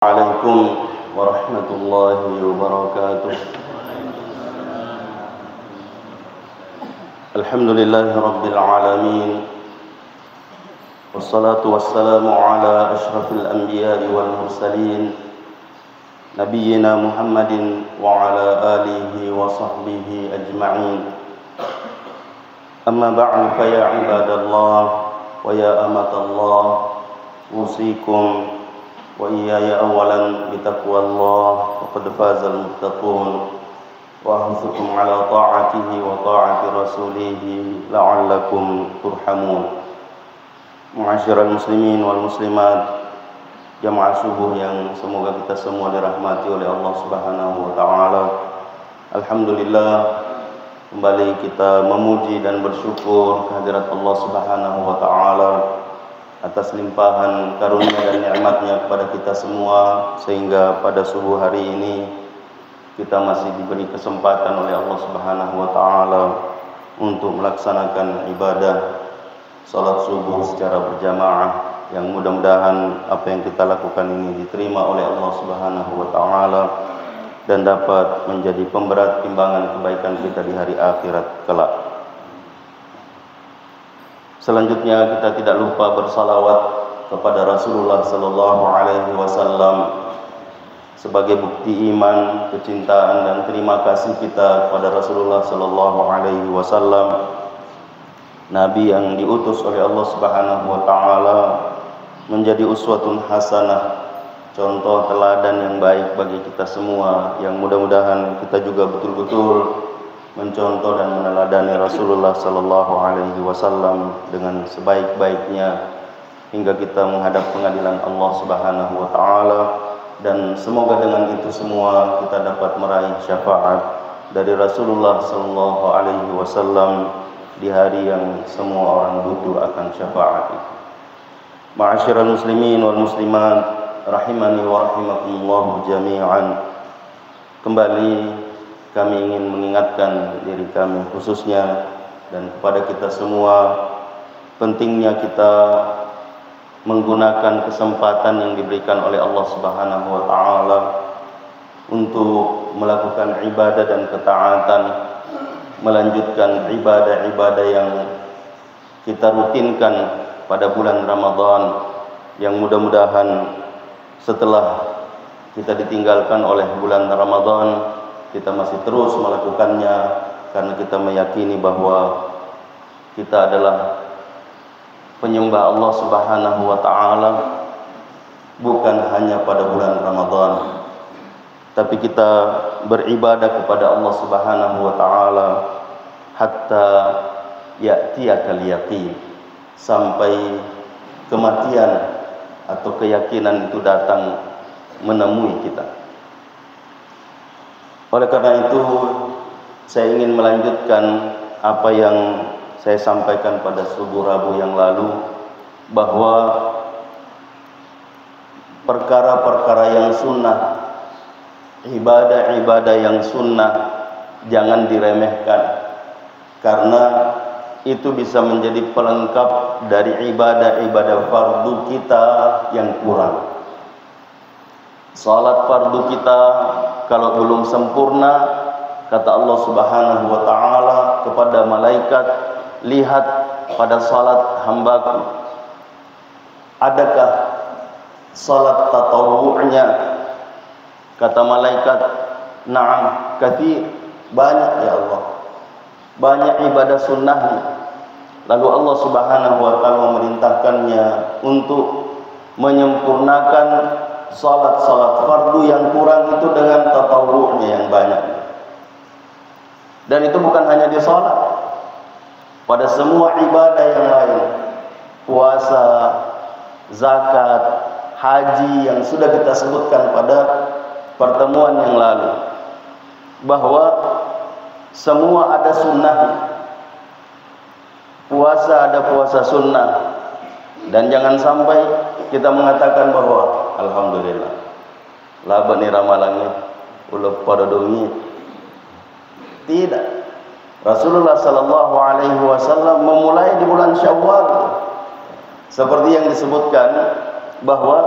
Assalamualaikum warahmatullahi wabarakatuh. Alhamdulillahi rabbil alamin. Wassalatu wassalamu ala ashrafil anbiya'i wal mursalin nabiyyina Muhammadin wa ala alihi wa sahbihi ajma'in. Amma ba'du fa ya ibadallah wa ya amatallah, usikum wa iyaya awalan bitaqwallah, faqad fazal muttaqun, wa ahuthukum ala ta'atihi wa ta'ati rasulihi la'allakum turhamun. Ma'asyiral muslimin wal muslimat, jamaah subuh yang semoga kita semua dirahmati oleh Allah Subhanahu wa taala. Alhamdulillah, kembali kita memuji dan bersyukur kehadirat Allah Subhanahu wa taala atas limpahan karunia dan nikmatnya kepada kita semua, sehingga pada subuh hari ini kita masih diberi kesempatan oleh Allah Subhanahu wa taala untuk melaksanakan ibadah salat subuh secara berjamaah, yang mudah-mudahan apa yang kita lakukan ini diterima oleh Allah Subhanahu wa taala dan dapat menjadi pemberat timbangan kebaikan kita di hari akhirat kelak. Selanjutnya kita tidak lupa bersalawat kepada Rasulullah sallallahu alaihi wasallam sebagai bukti iman, kecintaan dan terima kasih kita kepada Rasulullah sallallahu alaihi wasallam, nabi yang diutus oleh Allah Subhanahu wa taala menjadi uswatun hasanah, contoh teladan yang baik bagi kita semua, yang mudah-mudahan kita juga betul-betul mencontoh dan meneladani Rasulullah sallallahu alaihi wasallam dengan sebaik-baiknya hingga kita menghadap pengadilan Allah Subhanahu wa taala, dan semoga dengan itu semua kita dapat meraih syafaat dari Rasulullah sallallahu alaihi wasallam di hari yang semua orang butuh akan syafaat itu. Ma'asyiral muslimin wal muslimat rahimani wa rahimakumullah jami'an. Kembali kami ingin mengingatkan diri kami khususnya dan kepada kita semua, pentingnya kita menggunakan kesempatan yang diberikan oleh Allah Subhanahu wa taala untuk melakukan ibadah dan ketaatan, melanjutkan ibadah-ibadah yang kita rutinkan pada bulan Ramadan, yang mudah-mudahan setelah kita ditinggalkan oleh bulan Ramadan kita masih terus melakukannya, karena kita meyakini bahwa kita adalah penyembah Allah Subhanahu wa taala bukan hanya pada bulan Ramadan, tapi kita beribadah kepada Allah Subhanahu wa taala hatta ya'tiyakal yaqin, sampai kematian atau keyakinan itu datang menemui kita. Oleh karena itu, saya ingin melanjutkan apa yang saya sampaikan pada subuh Rabu yang lalu, bahwa perkara-perkara yang sunnah, ibadah-ibadah yang sunnah jangan diremehkan, karena itu bisa menjadi pelengkap dari ibadah-ibadah fardu kita yang kurang. Salat fardu kita kalau belum sempurna, kata Allah Subhanahu wa taala kepada malaikat, lihat pada salat hambaku, adakah salat tatawu'nya? Kata malaikat, na'am, katsir, banyak ya Allah, banyak ibadah sunnahnya. Lalu Allah Subhanahu wa taala memerintahkannya untuk menyempurnakan salat-salat fardu yang kurang itu dengan tatawu'nya yang banyak. Dan itu bukan hanya di salat, pada semua ibadah yang lain, puasa, zakat, haji yang sudah kita sebutkan pada pertemuan yang lalu, bahwa semua ada sunnahnya. Puasa ada puasa sunnah, dan jangan sampai kita mengatakan bahwa alhamdulillah laba ni ramalangnya ulah pada dongi. Tidak. Rasulullah sallallahu alaihi wasallam memulai di bulan Syawal, seperti yang disebutkan bahwa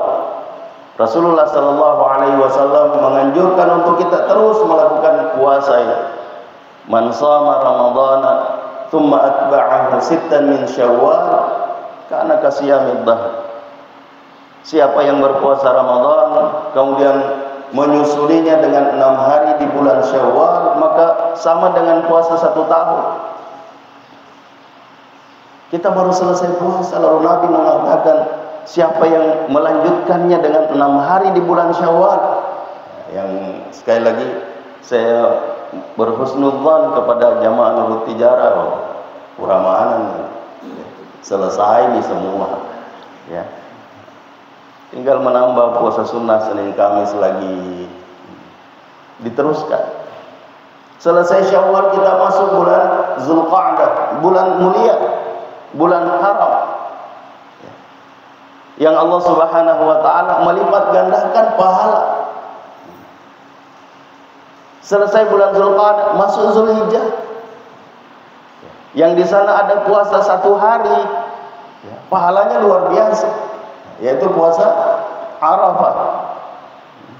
Rasulullah sallallahu alaihi wasallam menganjurkan untuk kita terus melakukan puasa ini. Man shama ramadhana thumma atba'ahu sittan min syawal kana kasiyamid dahr. Siapa yang berpuasa Ramadan kemudian menyusulinya dengan 6 hari di bulan Syawal, maka sama dengan puasa 1 tahun. Kita baru selesai puasa, lalu Nabi mengatakan siapa yang melanjutkannya dengan 6 hari di bulan Syawal. Yang sekali lagi saya berhusnudzan kepada jamaah Nurul Tijarah, Uramanan selesai ini semua, ya. Tinggal menambah puasa sunnah Senin Kamis lagi, diteruskan. Selesai Syawal kita masuk bulan Zulqa'dah, bulan mulia, bulan haram, yang Allah Subhanahu wa taala melipat gandakan pahala. Selesai bulan Zulqa'dah, masuk Zulhijjah, yang di sana ada puasa 1 hari, pahalanya luar biasa, yaitu puasa Arafah.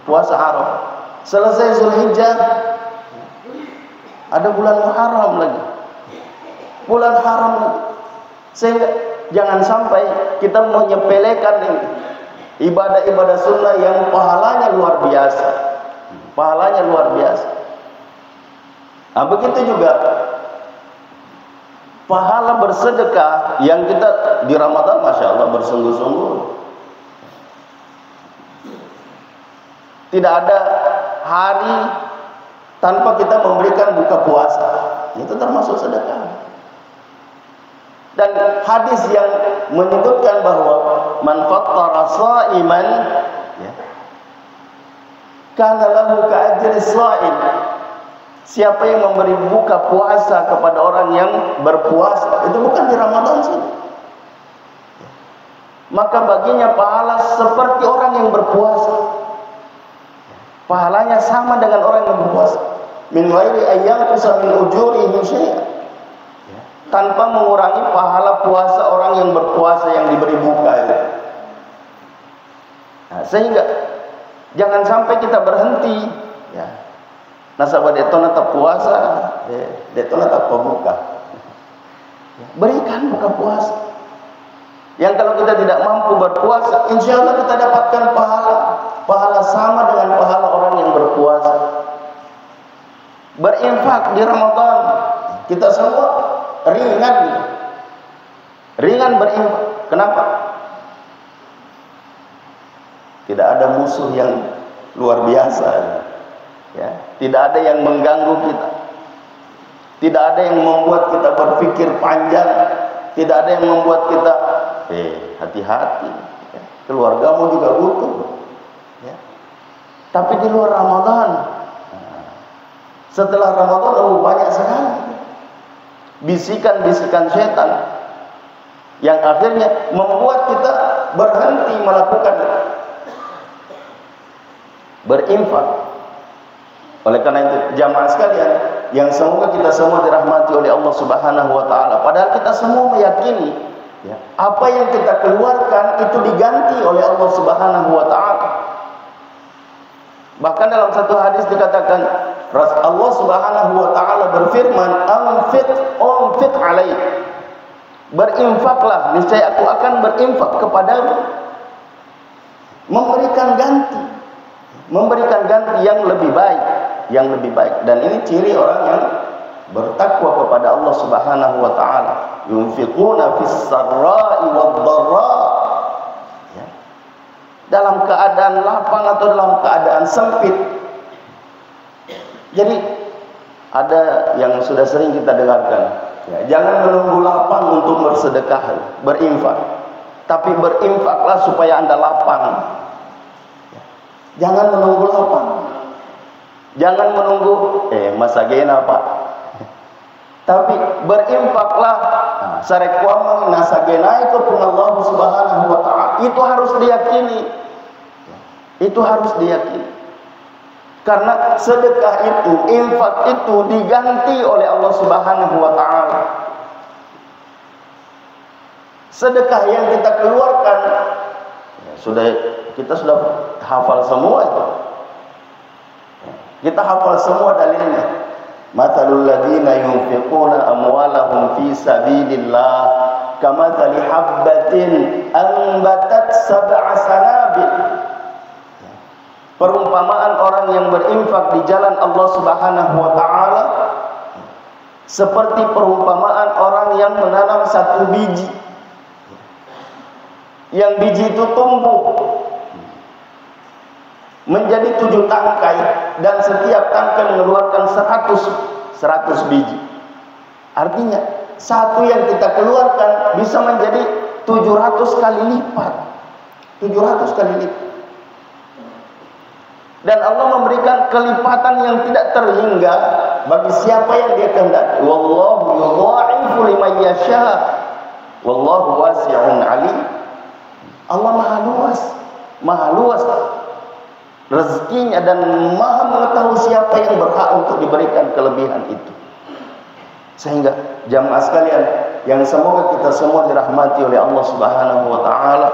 Puasa Arafah. Selesai Zulhijjah, ada bulan Muharram lagi, bulan haram lagi. Sehingga jangan sampai kita menyepelekan ini ibadah-ibadah sunnah yang pahalanya luar biasa. Pahalanya luar biasa. Nah, begitu juga pahala bersedekah yang kita di Ramadan, Masya Allah, bersungguh-sungguh. Tidak ada hari tanpa kita memberikan buka puasa. Itu termasuk sedekah. Dan hadis yang menyebutkan bahwa man fattara sha'iman, ya, kana lahu ka'ajri sha'im. Siapa yang memberi buka puasa kepada orang yang berpuasa, itu bukan di Ramadan saja, maka baginya pahala seperti orang yang berpuasa. Pahalanya sama dengan orang yang berpuasa. Min ghairi ayyanqusa min ujurihim syai'an. Tanpa mengurangi pahala puasa orang yang berpuasa yang diberi buka itu. Nah, sehingga jangan sampai kita berhenti, ya. Nasabah detona tak puasa, detona tak pembuka. Berikan buka puasa. Yang kalau kita tidak mampu berpuasa, insya Allah kita dapatkan pahala sama dengan pahala orang yang berpuasa. Berinfak di Ramadan, kita semua ringan berinfak. Kenapa? Tidak ada musuh yang luar biasa, ya. Tidak ada yang mengganggu kita, tidak ada yang membuat kita berpikir panjang, tidak ada yang membuat kita hati-hati, ya. Keluargamu juga butuh, ya. Tapi di luar Ramadan, setelah Ramadan banyak sekali bisikan-bisikan setan yang akhirnya membuat kita berhenti melakukan berinfak. Oleh karena itu, jamaah sekalian yang semoga kita semua dirahmati oleh Allah Subhanahu wa taala, padahal kita semua meyakini, ya, apa yang kita keluarkan itu diganti oleh Allah Subhanahu wa taala. Bahkan dalam satu hadis dikatakan, Allah Subhanahu wa taala berfirman, "Anfiq alaik." Berinfaklah, niscaya aku akan berinfak kepadamu. Memberikan ganti yang lebih baik, Dan ini ciri orang yang bertakwa kepada Allah Subhanahu wa taala. Yunfiquna fis sarra'i wad dharra. Ya. Dalam keadaan lapang atau dalam keadaan sempit. Jadi ada yang sudah sering kita dengarkan, ya, jangan menunggu lapang untuk bersedekah, berinfak. Tapi berinfaklah supaya Anda lapang. Ya. Jangan menunggu lapang. Jangan menunggu masa gena Pak. Tapi berinfaklah. Sarek kuamang nasagena itu pun Allah Subhanahu wa taala. Itu harus diyakini. Itu harus diyakini. Karena sedekah itu, infak itu diganti oleh Allah Subhanahu wa taala. Sedekah yang kita keluarkan Kita sudah hafal semua itu. Kita hafal semua dalilnya. Mathalul ladzina yunfiquna amwalahum fi sabilillah kamathali habbatin anbatat sab'a sanabil. Perumpamaan orang yang berinfak di jalan Allah Subhanahu wa taala seperti perumpamaan orang yang menanam satu biji. Yang biji itu tumbuh menjadi 7 tangkai dan setiap tangkai mengeluarkan 100 biji. Artinya satu yang kita keluarkan bisa menjadi 700 kali lipat. 700 kali lipat. Dan Allah memberikan kelipatan yang tidak terhingga bagi siapa yang Dia kehendaki. Wallahu yudha'ifu liman yasha. Wallahu wasi'un 'alim. Allah Maha luas rezekinya dan Maha mengetahui siapa yang berhak untuk diberikan kelebihan itu. Sehingga jamaah sekalian yang semoga kita semua dirahmati oleh Allah Subhanahu wa taala,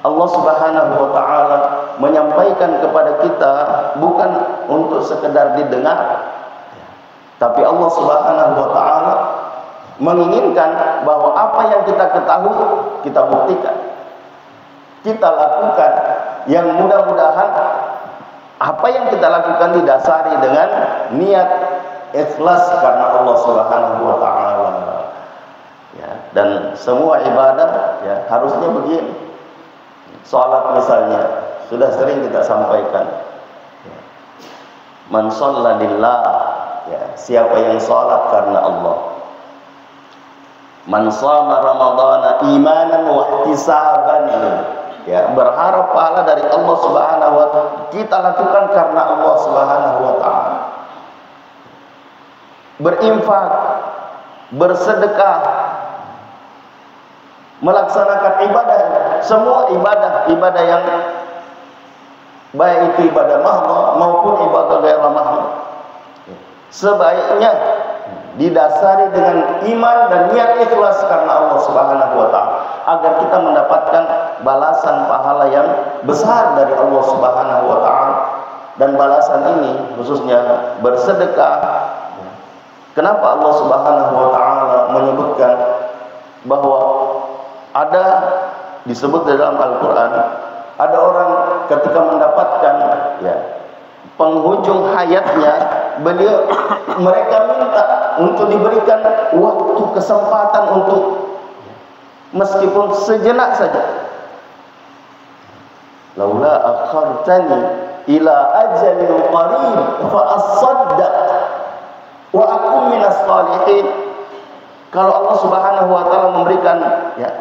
Allah Subhanahu wa taala menyampaikan kepada kita bukan untuk sekedar didengar, tapi Allah Subhanahu wa taala menginginkan bahwa apa yang kita ketahui kita buktikan, kita lakukan, yang mudah-mudahan apa yang kita lakukan didasari dengan niat ikhlas karena Allah Subhanahu wa taala. Ya, dan semua ibadah ya harusnya begini. Salat misalnya sudah sering kita sampaikan. Ya. Man shalla lillah, ya, siapa yang salat karena Allah. Man shama ramadhana imanan wa ihtisaban, ya, berharap pahala dari Allah Subhanahu wa taala, kita lakukan karena Allah Subhanahu wa taala. Berinfak, bersedekah, melaksanakan ibadah, semua ibadah yang baik itu ibadah mahdhah maupun ibadah ghair mahdhah, sebaiknya didasari dengan iman dan niat ikhlas karena Allah Subhanahu wa taala, agar kita mendapatkan balasan pahala yang besar dari Allah Subhanahu wa taala. Dan balasan ini khususnya bersedekah. Kenapa Allah Subhanahu wa taala menyebutkan bahwa ada disebut dalam Al-Qur'an, ada orang ketika mendapatkan ya penghujung hayatnya, mereka minta untuk diberikan waktu kesempatan untuk meskipun sejenak saja. Laula akhartani ila ajalin qarib fa asaddaq wa akum minas salihin. Kalau Allah Subhanahu wa taala memberikan ya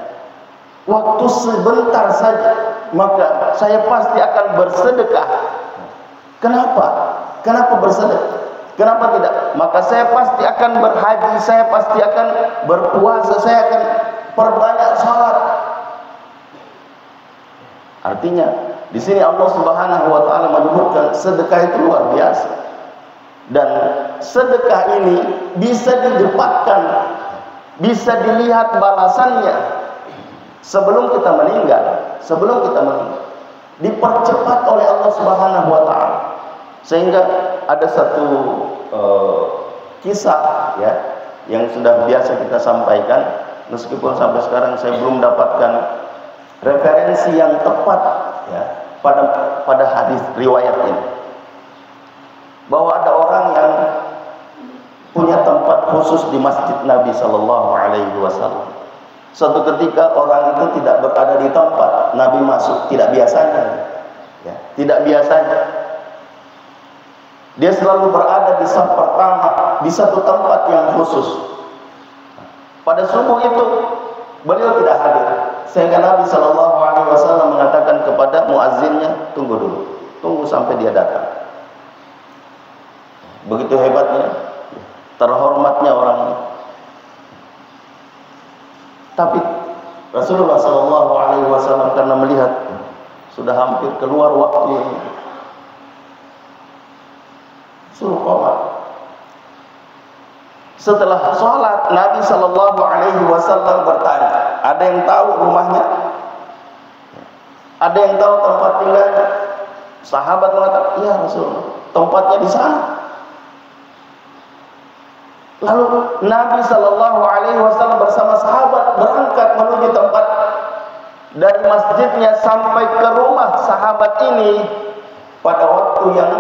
waktu sebentar saja, maka saya pasti akan bersedekah. Kenapa bersedekah? Kenapa tidak? Maka saya pasti akan berhaji, saya pasti akan berpuasa, saya akan perbanyak salat. Artinya di sini Allah Subhanahu wa taala menyebutkan sedekah itu luar biasa. Dan sedekah ini bisa didapatkan, bisa dilihat balasannya sebelum kita meninggal, dipercepat oleh Allah Subhanahu wa taala. Sehingga ada satu kisah ya yang sudah biasa kita sampaikan, meskipun sampai sekarang saya belum dapatkan referensi yang tepat ya pada hadis riwayat ini, bahwa ada orang yang punya tempat khusus di masjid Nabi Sallallahu Alaihi Wasallam. Suatu ketika orang itu tidak berada di tempat Nabi masuk, tidak biasanya ya, tidak biasanya. Dia selalu berada di saf pertama, di satu tempat yang khusus. Pada subuh itu beliau tidak hadir, sehingga Nabi Shallallahu Alaihi Wasallam mengatakan kepada muazzinnya, tunggu dulu, tunggu sampai dia datang. Begitu hebatnya, terhormatnya orang ini. Tapi Rasulullah Shallallahu Alaihi Wasallam karena melihat sudah hampir keluar waktu ini, suruh qomat. Setelah sholat, Nabi Shallallahu Alaihi Wasallam bertanya, ada yang tahu rumahnya? Ada yang tahu tempat tinggalnya? Sahabat mengatakan, iya Rasulullah, tempatnya di sana. Lalu Nabi Shallallahu Alaihi Wasallam bersama sahabat berangkat menuju tempat dari masjidnya sampai ke rumah sahabat ini pada waktu yang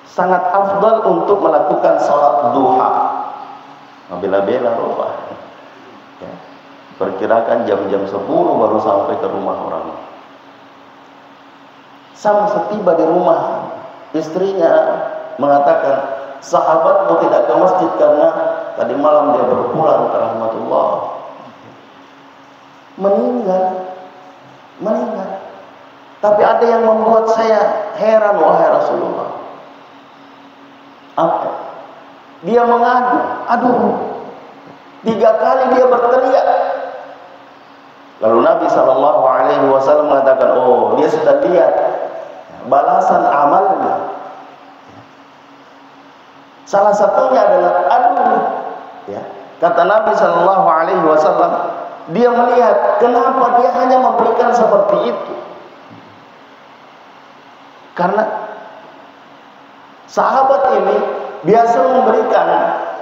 sangat afdal untuk melakukan sholat duha. Bela-bela rumah. Ya. Perkirakan jam-jam 10 baru sampai ke rumah orang. Sama setiba di rumah, istrinya mengatakan, sahabatmu tidak ke masjid karena tadi malam dia berpulang ke rahmatullah. Meninggal. Tapi ada yang membuat saya heran, wahai Rasulullah. Apa? Dia mengadu, aduh, 3 kali dia berteriak. Lalu Nabi Shallallahu Alaihi Wasallam mengatakan, oh, dia sudah lihat balasan amalnya. Salah satunya adalah aduh, ya. Kata Nabi Shallallahu Alaihi Wasallam, dia melihat kenapa dia hanya memberikan seperti itu. Karena sahabat ini biasa memberikan,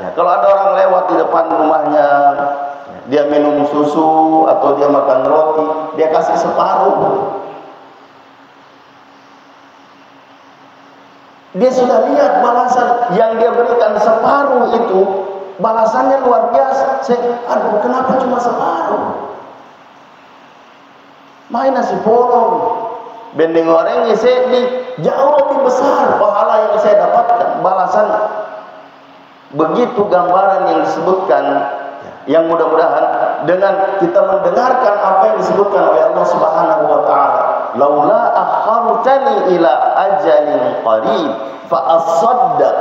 ya, kalau ada orang lewat di depan rumahnya, dia minum susu atau dia makan roti, dia kasih separuh. Dia sudah lihat balasan yang dia berikan separuh itu, balasannya luar biasa. Aduh, kenapa cuma separuh? Main nasi bolong, bendeng gorengnya jauh lebih besar pahala yang saya dapatkan, balasan. Begitu gambaran yang disebutkan, yang mudah-mudahan dengan kita mendengarkan apa yang disebutkan oleh Allah Subhanahu wa taala, laula akhartani ila ajalin qarib fa asaddaq,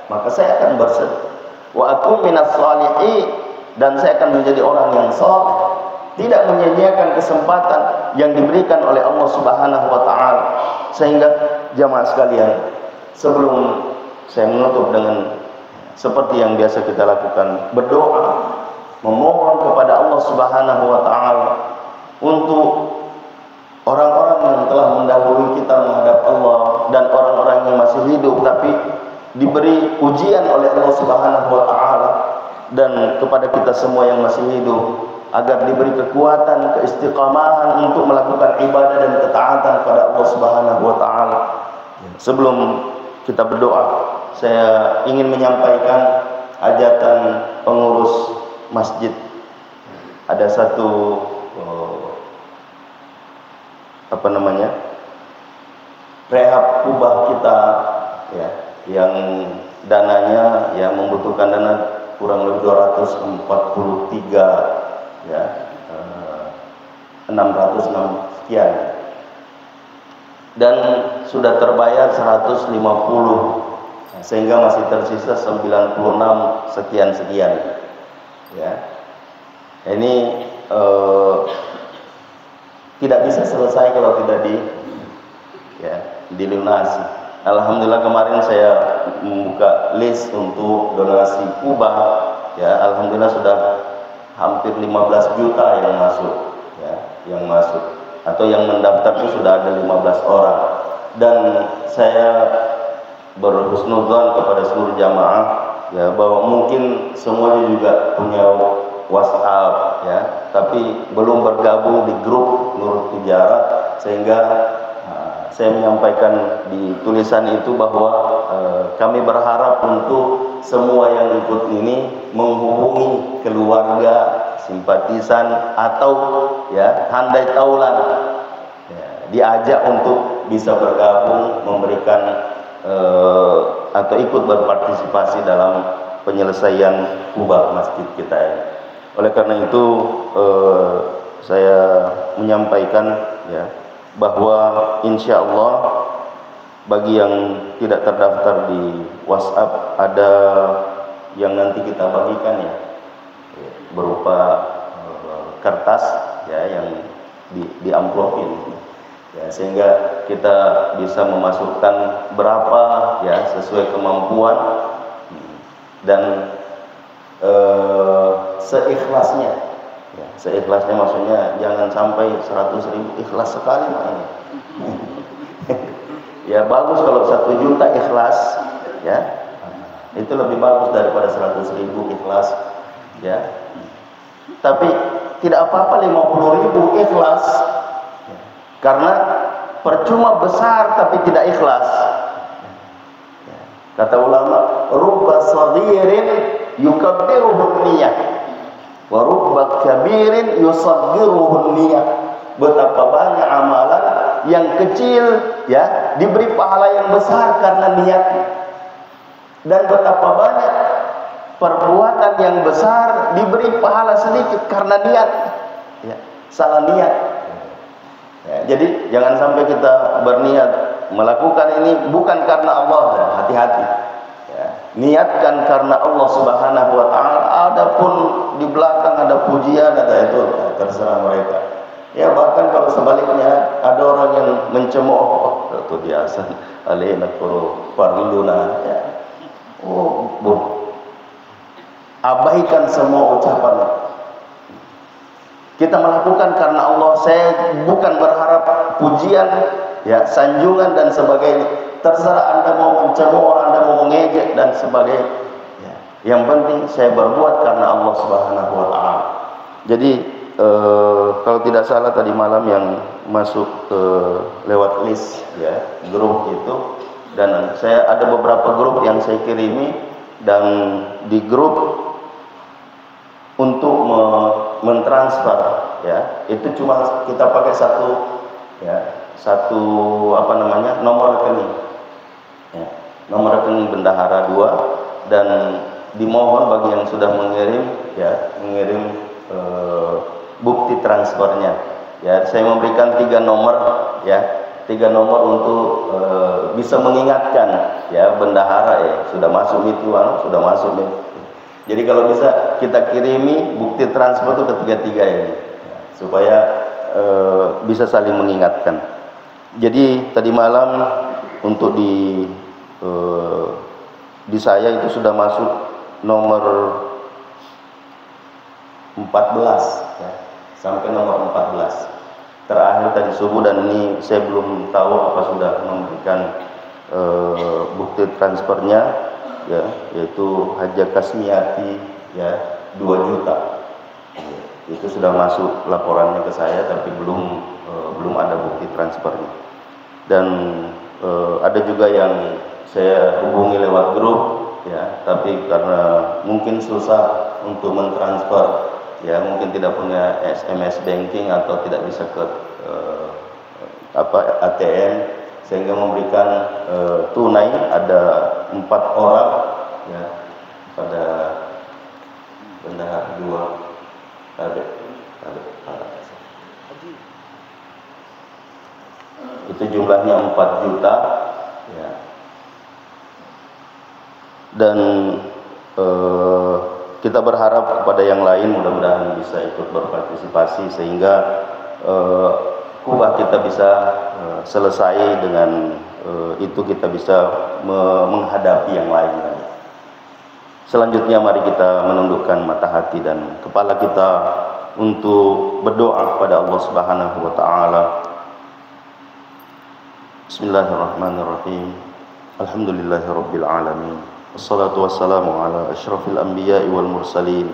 maka saya akan bersedekah, wa aku minas shalihin, dan saya akan menjadi orang yang saleh. Tidak menyia-nyiakan kesempatan yang diberikan oleh Allah Subhanahu wa taala. Sehingga jamaah sekalian, sebelum saya menutup dengan seperti yang biasa kita lakukan, berdoa, memohon kepada Allah Subhanahu wa taala untuk orang-orang yang telah mendahului kita menghadap Allah dan orang-orang yang masih hidup tapi diberi ujian oleh Allah Subhanahu wa taala, dan kepada kita semua yang masih hidup agar diberi kekuatan, keistiqamahan untuk melakukan ibadah dan ketaatan kepada Allah Subhanahu wa taala. Sebelum kita berdoa, saya ingin menyampaikan hajatan pengurus masjid. Ada satu rehab kubah kita, ya, yang dananya yang membutuhkan dana kurang lebih 243, ya, 606 sekian, dan sudah terbayar 150, sehingga masih tersisa 96 sekian, ya. Ini tidak bisa selesai kalau tidak dilunasi. Alhamdulillah kemarin saya membuka list untuk donasi kubah, ya, alhamdulillah sudah hampir 15 juta yang masuk, atau yang mendaftar itu sudah ada 15 orang. Dan saya berhusnudzon kepada seluruh jamaah, ya, bahwa mungkin semuanya juga punya WhatsApp, ya, tapi belum bergabung di grup Nurul Tijarah, sehingga saya menyampaikan di tulisan itu bahwa kami berharap untuk semua yang ikut ini menghubungi keluarga, simpatisan, atau, ya, handai taulan, ya, diajak untuk bisa bergabung, memberikan atau ikut berpartisipasi dalam penyelesaian kubah masjid kita ini. Oleh karena itu saya menyampaikan, ya, bahwa insya Allah bagi yang tidak terdaftar di WhatsApp, ada yang nanti kita bagikan, ya, berupa kertas, ya, yang di amplopin, ya, sehingga kita bisa memasukkan berapa, ya, sesuai kemampuan dan seikhlasnya, Ya, seikhlasnya maksudnya jangan sampai 100.000 ikhlas sekali mah ini. Ya bagus kalau 1 juta ikhlas, ya itu lebih bagus daripada 100.000 ikhlas, ya. Tapi tidak apa-apa 50.000 ikhlas, karena percuma besar tapi tidak ikhlas. Kata ulama, rubba saghirin yukabbiruhu niyah wa rubba kabirin yusaghiruhu niyah. Betapa banyak amalan yang kecil, ya, diberi pahala yang besar karena niat, dan betapa banyak perbuatan yang besar diberi pahala sedikit karena niat, ya, salah niat. Ya, jadi jangan sampai kita berniat melakukan ini bukan karena Allah, ya, hati-hati. Ya, niatkan karena Allah Subhanahu wa taala. Adapun di belakang ada pujian, ada itu, ya, terserah mereka. Ya bahkan kalau sebaliknya ada orang yang mencemooh, itu biasa, alaina farluna, ya. Abaikan semua ucapan. Kita melakukan karena Allah. Saya bukan berharap pujian, ya, sanjungan dan sebagainya. Terserah Anda mau mencemooh, Anda mau mengejek dan sebagainya. Ya. Yang penting saya berbuat karena Allah Subhanahu wa taala. Jadi kalau tidak salah tadi malam yang masuk lewat list, ya, grup itu, dan saya ada beberapa grup yang saya kirimi, dan di grup untuk mentransfer, ya, itu cuma kita pakai satu apa namanya, nomor rekening, ya, nomor rekening bendahara 2, dan dimohon bagi yang sudah mengirim, ya, mengirim bukti transfernya, ya. Saya memberikan 3 nomor, ya, 3 nomor untuk bisa mengingatkan, ya, bendahara, ya, sudah masuk mituan, sudah masuk. Jadi kalau bisa kita kirimi bukti transfer itu ketiga-tiga ini, ya, supaya bisa saling mengingatkan. Jadi tadi malam untuk di saya itu sudah masuk nomor 14, ya, sampai nomor 14 terakhir tadi subuh, dan ini saya belum tahu apa sudah memberikan bukti transfernya, ya, yaitu Haja Kasmiati, ya, 2 juta. Itu sudah masuk laporannya ke saya, tapi belum ada bukti transfernya. Dan ada juga yang saya hubungi lewat grup, ya, tapi karena mungkin susah untuk mentransfer, ya, mungkin tidak punya SMS banking atau tidak bisa ke ATM, sehingga memberikan tunai. Ada 4 orang, ya, pada bendahara 2, itu jumlahnya 4 juta, ya. Dan kita berharap kepada yang lain mudah-mudahan bisa ikut berpartisipasi, sehingga kubah kita bisa selesai. Dengan itu kita bisa menghadapi yang lain. Selanjutnya mari kita menundukkan mata hati dan kepala kita untuk berdoa kepada Allah Subhanahu wa taala. Bismillahirrahmanirrahim. Alhamdulillahirabbil alamin. Wassalatu wassalamu ala asyrafil anbiya'i wal mursalin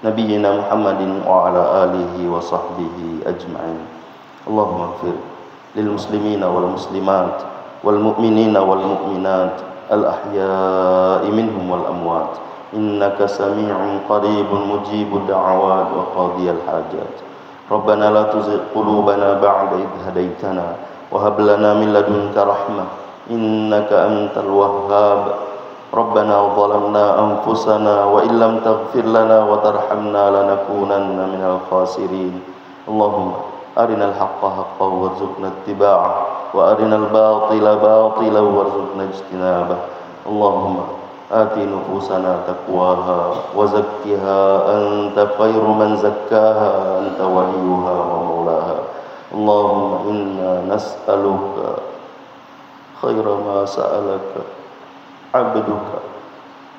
nabiyyina Muhammadin wa ala alihi wa sahbihi ajma'in. Allahumma ighfir lil muslimina wal muslimat wal mu'minina wal mu'minat al ahya'i minhum wal amwat innaka sami'un qaribun mujibud da'awat wa qadiyal hajat. Rabbana la tuzigh qulubana ba'da idh hadaitana wa hab lana min ladunka rahmah innaka antal wahhab. Rabbana zalamna anfusana wa illam taghfir lana wa tarhamna lanakunanna minal khasirin. Allahumma arinal haqqa haqqan warzuqna ittiba'ah wa arinal batila batilan warzuqna ijtinabah. Allahumma ati nufusana taqwaha wa zakkiha anta khairu man zakkaha anta waliyuha wa maulaha. Allahumma inna nas'aluka khaira ma sa'alaka abduka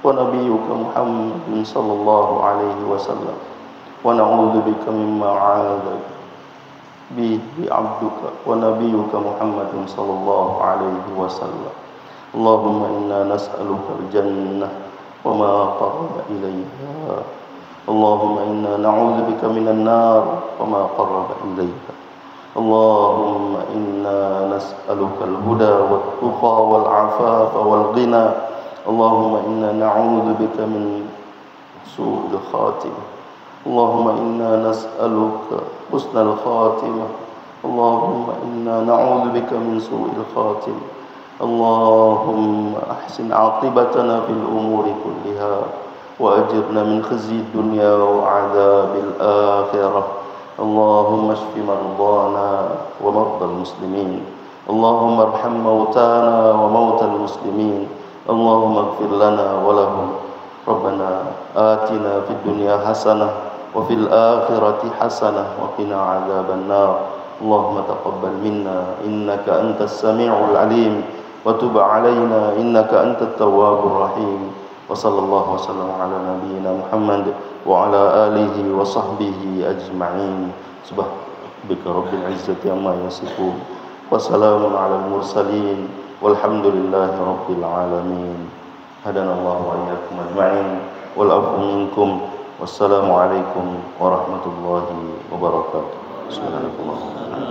wa nabiyyuka Muhammadin sallallahu alaihi wasallam ونعوذ بك مما عاذ به عبدك ونبيك محمد صلى الله عليه وسلم. اللهم إنا نسألك الجنة وما قرب إليها. اللهم إنا نعوذ بك من النار وما قرب إليها. اللهم إنا نسألك الهدى والتقى والعفاف والغنى. اللهم إنا نعوذ بك من سوء الخاتمة. اللهم إنا نسألك حسن الخاتمة. اللهم إنا نعوذ بك من سوء الخاتمة. اللهم أحسن عاقبتنا في الأمور كلها وأجرنا من خزي الدنيا وعذاب الآخرة. اللهم اشف مرضانا ومرضى المسلمين. اللهم ارحم موتانا وموتى المسلمين. اللهم اغفر لنا ولهم. ربنا آتنا في الدنيا حسنة وفي الآخرة حسنة وقنا عذاب النار. اللهم تقبل منا إنك أنت السميع العليم وتب علينا إنك أنت التواب الرحيم. وصلى الله وسلم على نبينا محمد وعلى آله وصحبه أجمعين. سبحان ربك رب العزة عما يصفون وسلام على المرسلين والحمد لله رب العالمين. هدانا الله وإياكم أجمعين والعفو منكم. والسلام عليكم ورحمة الله وبركاته. بسم الله الرحمن الرحيم.